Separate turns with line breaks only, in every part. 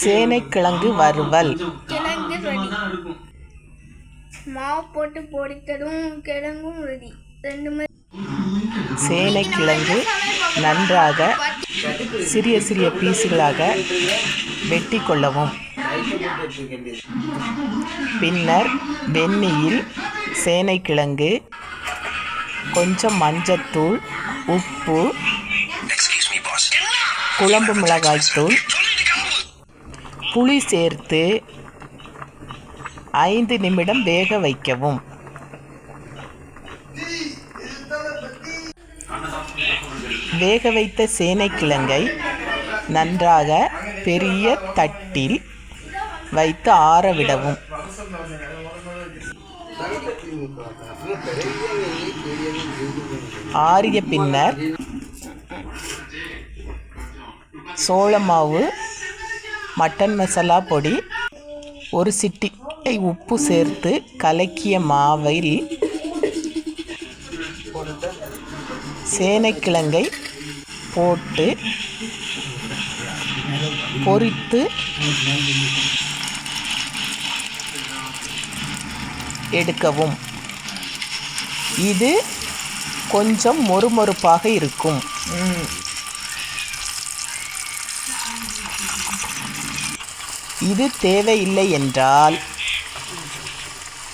சேனைக்கிழங்கு வறுவல்.
கிழங்கு ரெடி. மாவு போட்டு பொரித்ததும் கிழங்கும் ரெடி.
சேனைக்கிழங்கு நன்றாக சிறிய சிறிய பீஸுகளாக வெட்டி கொள்ளவும். பின்னர் வெந்நீரில் சேனைக்கிழங்கு, கொஞ்சம் மஞ்சத்தூள், உப்பு, குழம்பு மிளகாய்த்தூள், புளி சேர்த்து 5 நிமிடம் வேக வைக்கவும். வேக வைத்த சேனைக்கிழங்கை நன்றாக பெரிய தட்டில் வைத்து ஆறவிடவும். ஆறிய பின்னர் சோள மாவு, மட்டன் மசாலா பொடி, ஒரு சிட்டிகை உப்பு சேர்த்து கலக்கிய மாவில் சேனைக்கிழங்கை போட்டு பொரித்து எடுக்கவும். இது கொஞ்சம் மொறுமொறுப்பாக இருக்கும். இது தேவையில்லை என்றால்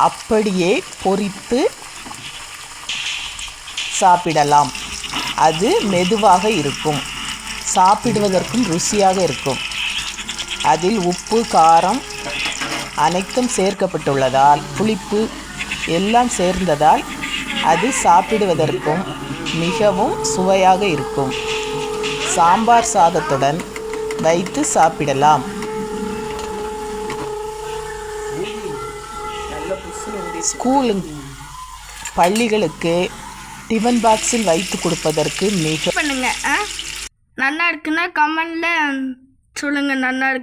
அப்படியே பொரித்து சாப்பிடலாம். அது மெதுவாக இருக்கும், சாப்பிடுவதற்கும் ருசியாக இருக்கும். அதில் உப்பு, காரம் அனைத்தும் சேர்க்கப்பட்டுள்ளதால், புளிப்பு எல்லாம் சேர்ந்ததால் அது சாப்பிடுவதற்கும் மிகவும் சுவையாக இருக்கும். சாம்பார் சாதத்துடன் வைத்து சாப்பிடலாம். பள்ளிகளுக்கு டிஃபன் பாக்ஸில் வைத்து கொடுப்பதற்கு
பண்ணுங்க. நல்லா இருக்குன்னா கமெண்ட்ல சொல்லுங்க. நல்லா இருக்கு.